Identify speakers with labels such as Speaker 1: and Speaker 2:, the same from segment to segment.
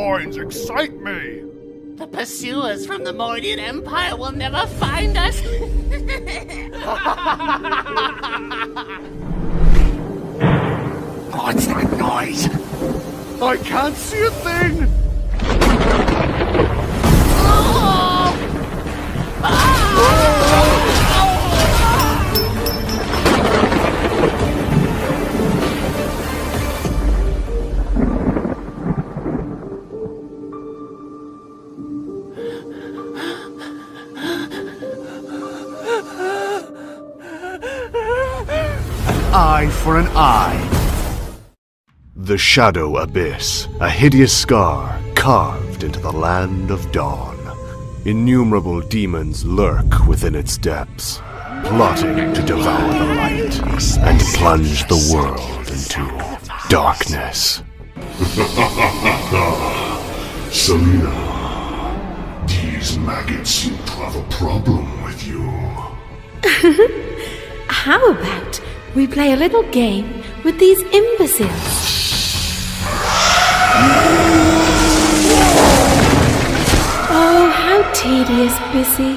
Speaker 1: coins excite me.
Speaker 2: The pursuers from the Mordian Empire will never find us.
Speaker 1: What's that noise? I can't see a thing. Eye for an eye. The Shadow Abyss, a hideous scar carved into the land of dawn. Innumerable demons lurk within its depths, plotting to devour the light and plunge the world into darkness.
Speaker 3: Selena, these maggots seem to have a problem with you.
Speaker 4: How about we play a little game with these imbeciles? Oh, how tedious, Bissy.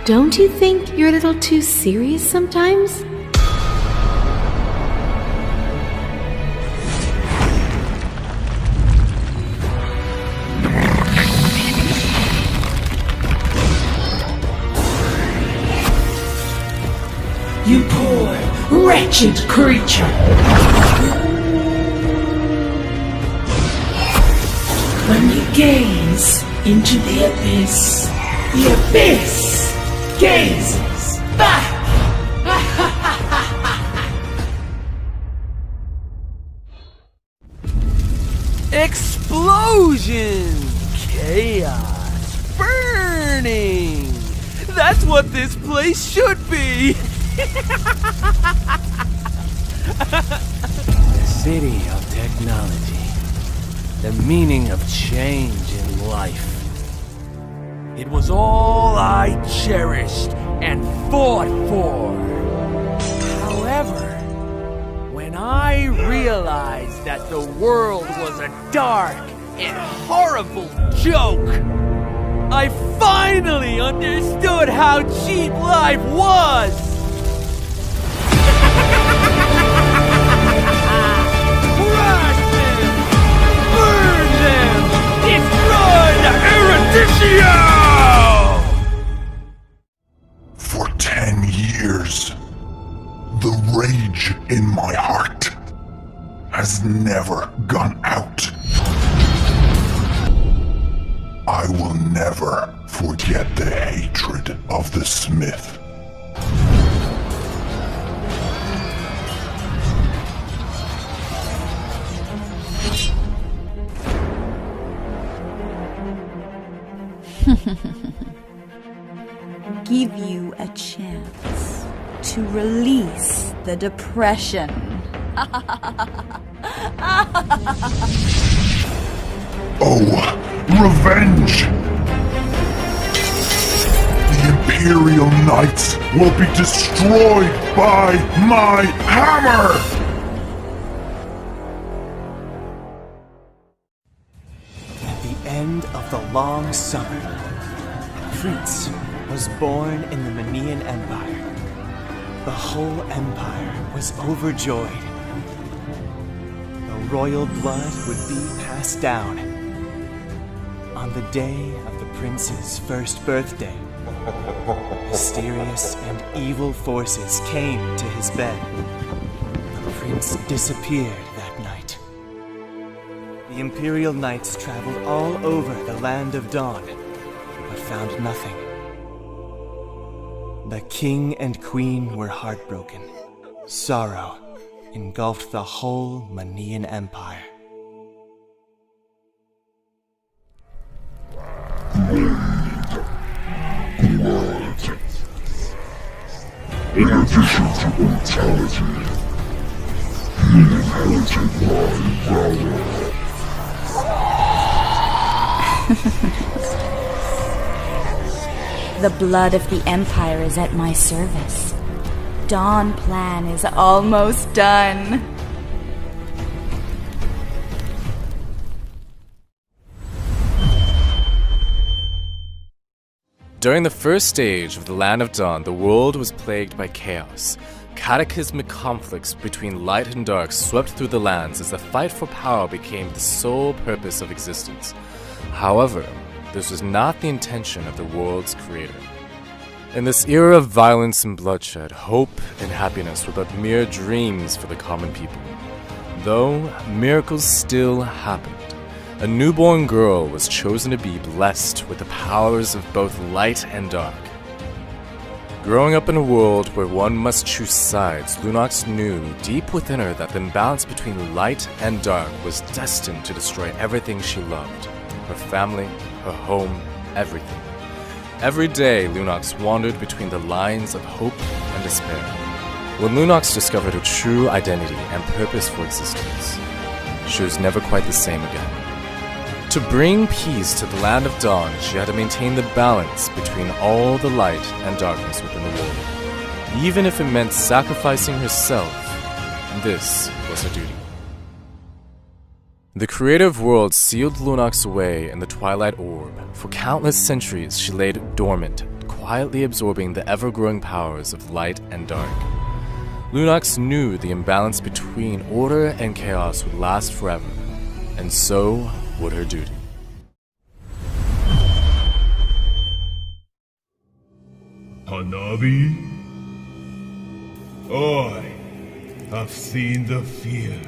Speaker 4: Don't you think you're a little too serious sometimes?
Speaker 5: You poor, wretched creature! When you gaze into the abyss gazes back!
Speaker 6: Explosion! Chaos! Burning! That's what this place should be! The city of technology. The meaning of change in life. It was all I cherished and fought for. However, when I realized that the world was a dark and horrible joke, I finally understood how cheap life was! Crush them! Burn them! Destroy the Erudicio!
Speaker 3: For 10 years, the rage in my heart has never gone out. I will never forget the hatred of the Smith.
Speaker 7: Give you a chance to release the depression.
Speaker 3: Oh, revenge! The Imperial Knights will be destroyed by my hammer!
Speaker 6: At the end of the long summer, Prince was born in the Manian Empire. The whole empire was overjoyed. The royal blood would be passed down. On the day of the prince's first birthday, mysterious and evil forces came to his bed. The prince disappeared that night. The Imperial Knights traveled all over the Land of Dawn, but found nothing. The king and queen were heartbroken. Sorrow engulfed the whole Manian Empire.
Speaker 3: In addition to brutality, he inherited my valor.
Speaker 7: The blood of the Empire is at my service. Dawn plan is almost done.
Speaker 8: During the first stage of the Land of Dawn, the world was plagued by chaos. Cataclysmic conflicts between light and dark swept through the lands as the fight for power became the sole purpose of existence. However, this was not the intention of the world's creator. In this era of violence and bloodshed, hope and happiness were but mere dreams for the common people. Though miracles still happened. A newborn girl was chosen to be blessed with the powers of both light and dark. Growing up in a world where one must choose sides, Lunox knew deep within her that the imbalance between light and dark was destined to destroy everything she loved. Her family, her home, everything. Every day, Lunox wandered between the lines of hope and despair. When Lunox discovered her true identity and purpose for existence, she was never quite the same again. To bring peace to the Land of Dawn, she had to maintain the balance between all the light and darkness within the world. Even if it meant sacrificing herself, this was her duty. The creator of worlds sealed Lunox away in the Twilight Orb. For countless centuries, she laid dormant, quietly absorbing the ever-growing powers of light and dark. Lunox knew the imbalance between order and chaos would last forever, and so would her duty.
Speaker 3: Hanabi? I have seen the fear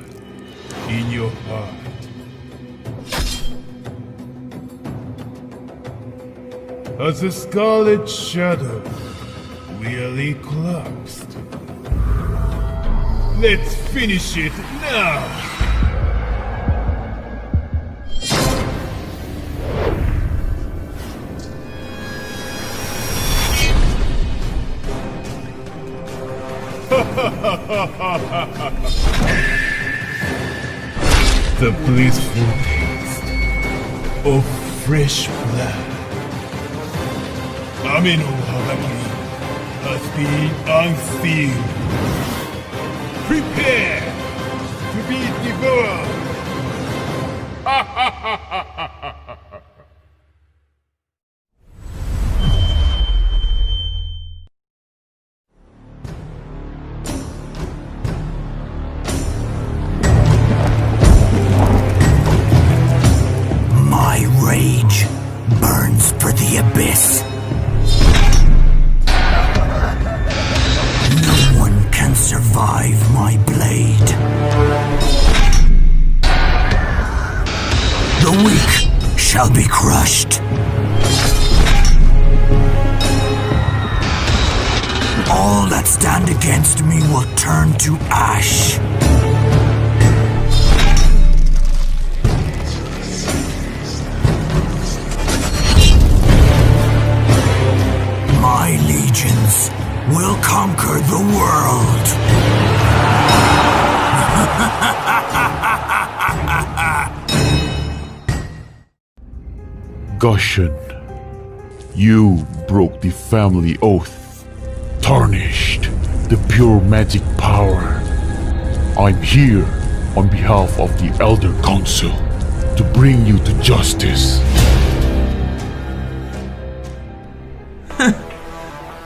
Speaker 3: in your heart. Has the scarlet shadow really collapsed? Let's finish it now! The blissful taste of fresh blood. Ame no Hagaki has been unsealed. Prepare to be devoured!
Speaker 9: My rage burns for the abyss. No one can survive my blade. The weak shall be crushed. All that stand against me will turn to ash. My legions will conquer the world.
Speaker 3: Gushin, you broke the family oath, tarnished the pure magic power. I'm here on behalf of the Elder Council to bring you to justice.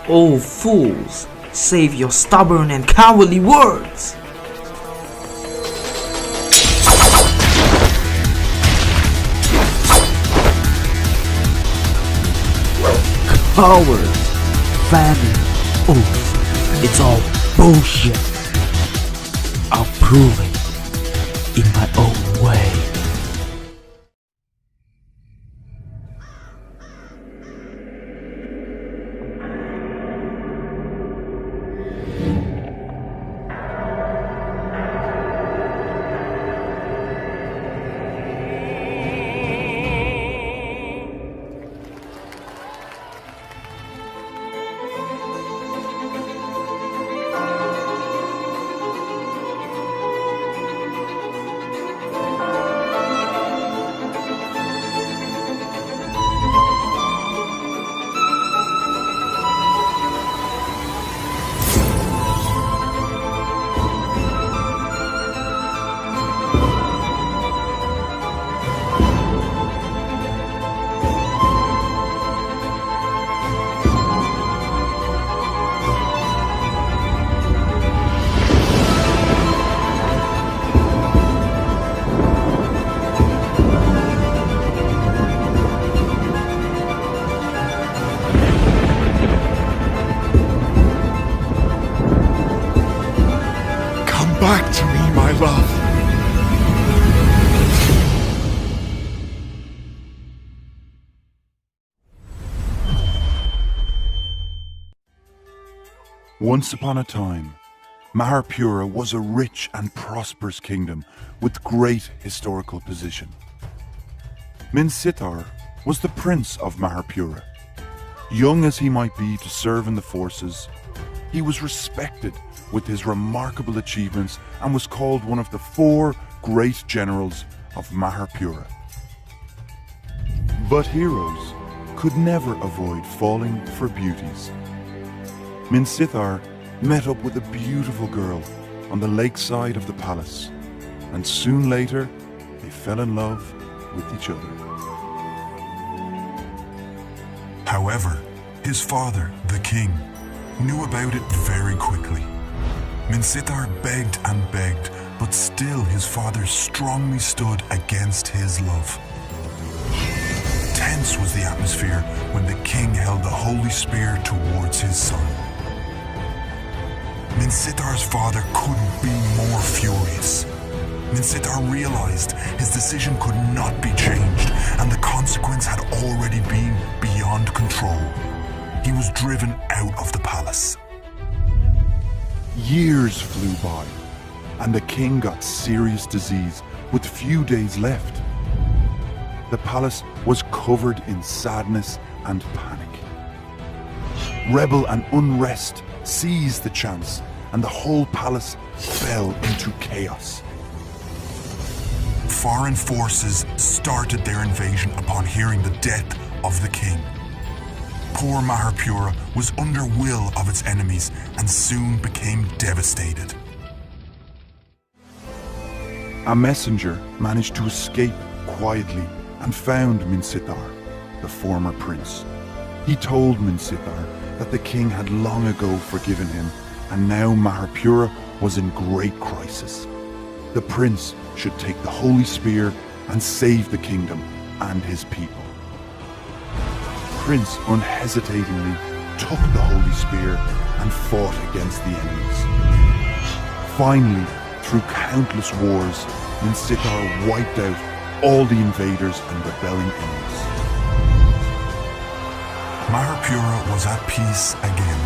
Speaker 10: Oh fools, save your stubborn and cowardly words! Coward, famine, oath, it's all bullshit. I'll prove it in my own way.
Speaker 3: back to me, my love. Once upon a time, MARBZ was a rich and prosperous kingdom with great historical position. Minsitar was the prince of MARBZ. Young as he might be to serve in the forces, he was respected with his remarkable achievements and was called one of the 4 great generals of MARBZ. But heroes could never avoid falling for beauties. Minsitar met up with a beautiful girl on the lakeside of the palace, and soon later they fell in love with each other.
Speaker 11: However, his father, the king, knew about it very quickly. Minsitar begged and begged, but still his father strongly stood against his love. Tense was the atmosphere when the king held the holy spear towards his son. Minsitar's father couldn't be more furious. Minsitar realized his decision could not be changed, and the consequence had already been beyond control. He was driven out of the palace.
Speaker 3: Years flew by, and the king got serious disease with few days left. The palace was covered in sadness and panic. Rebel and unrest seized the chance, and the whole palace fell into chaos.
Speaker 11: Foreign forces started their invasion upon hearing the death of the king. Poor MARBZ was under will of its enemies and soon became devastated.
Speaker 3: A messenger managed to escape quietly and found Minsitar, the former prince. He told Minsitar that the king had long ago forgiven him, and now MARBZ was in great crisis. The prince should take the holy spear and save the kingdom and his people. Prince unhesitatingly took the holy spear and fought against the enemies. Finally, through countless wars, Minsitar wiped out all the invaders and rebelling enemies.
Speaker 11: MARBZ was at peace again.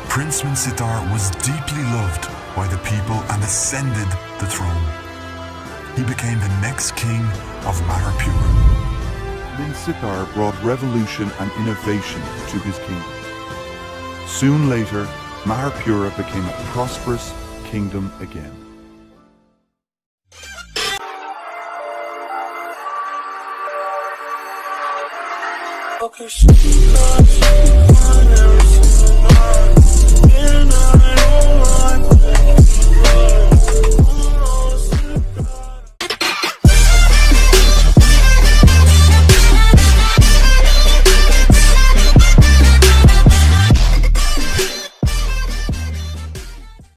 Speaker 11: Prince Minsitar was deeply loved by the people and ascended the throne. He became the next king of MARBZ.
Speaker 3: Minsitar brought revolution and innovation to his kingdom. Soon later, MARBZ became a prosperous kingdom again.
Speaker 12: Okay,